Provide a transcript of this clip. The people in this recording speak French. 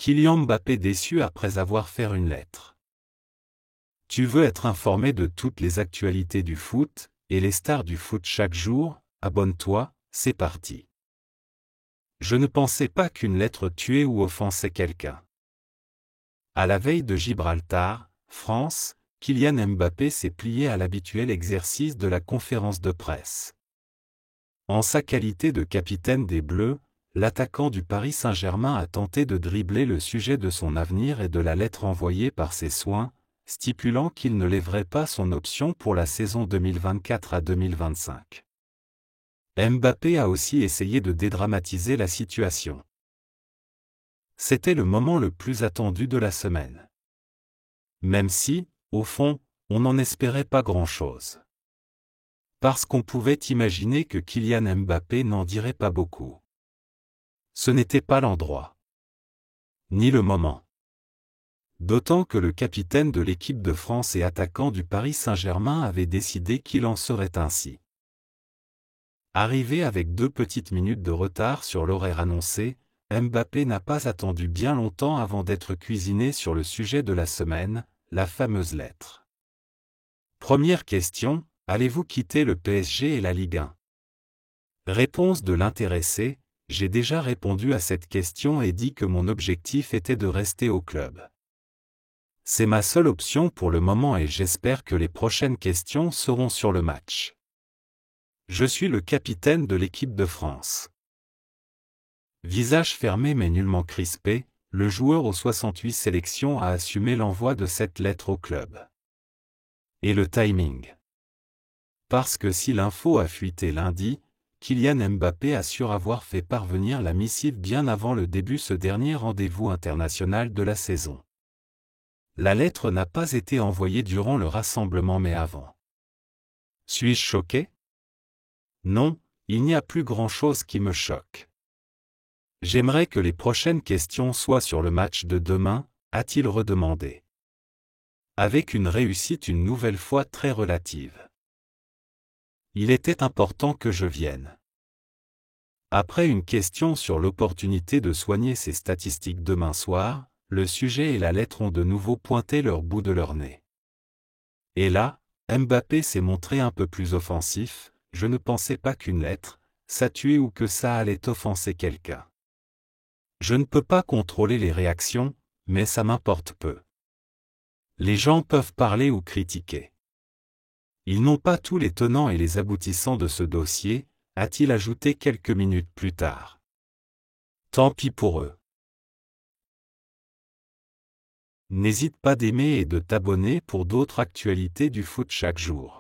Kylian Mbappé déçu après avoir fait une lettre. Tu veux être informé de toutes les actualités du foot, et les stars du foot chaque jour? Abonne-toi, c'est parti. Je ne pensais pas qu'une lettre tuait ou offensait quelqu'un. À la veille de Gibraltar, France, Kylian Mbappé s'est plié à l'habituel exercice de la conférence de presse. En sa qualité de capitaine des Bleus, l'attaquant du Paris Saint-Germain a tenté de dribbler le sujet de son avenir et de la lettre envoyée par ses soins, stipulant qu'il ne lèverait pas son option pour la saison 2024 à 2025. Mbappé a aussi essayé de dédramatiser la situation. C'était le moment le plus attendu de la semaine. Même si, au fond, on n'en espérait pas grand-chose. Parce qu'on pouvait imaginer que Kylian Mbappé n'en dirait pas beaucoup. Ce n'était pas l'endroit. Ni le moment. D'autant que le capitaine de l'équipe de France et attaquant du Paris Saint-Germain avait décidé qu'il en serait ainsi. Arrivé avec 2 petites minutes de retard sur l'horaire annoncé, Mbappé n'a pas attendu bien longtemps avant d'être cuisiné sur le sujet de la semaine, la fameuse lettre. Première question, allez-vous quitter le PSG et la Ligue 1? Réponse de l'intéressé, j'ai déjà répondu à cette question et dit que mon objectif était de rester au club. C'est ma seule option pour le moment et j'espère que les prochaines questions seront sur le match. Je suis le capitaine de l'équipe de France. Visage fermé mais nullement crispé, le joueur aux 68 sélections a assumé l'envoi de cette lettre au club. Et le timing. Parce que si l'info a fuité lundi, Kylian Mbappé assure avoir fait parvenir la missive bien avant le début ce dernier rendez-vous international de la saison. La lettre n'a pas été envoyée durant le rassemblement mais avant. Suis-je choqué? Non, il n'y a plus grand-chose qui me choque. J'aimerais que les prochaines questions soient sur le match de demain, a-t-il redemandé. Avec une réussite une nouvelle fois très relative. Il était important que je vienne. Après une question sur l'opportunité de soigner ses statistiques demain soir, le sujet et la lettre ont de nouveau pointé leur bout de leur nez. Et là, Mbappé s'est montré un peu plus offensif, je ne pensais pas qu'une lettre, ça tuait ou que ça allait offenser quelqu'un. Je ne peux pas contrôler les réactions, mais ça m'importe peu. Les gens peuvent parler ou critiquer. Ils n'ont pas tous les tenants et les aboutissants de ce dossier, a-t-il ajouté quelques minutes plus tard. Tant pis pour eux. N'hésite pas d'aimer et de t'abonner pour d'autres actualités du foot chaque jour.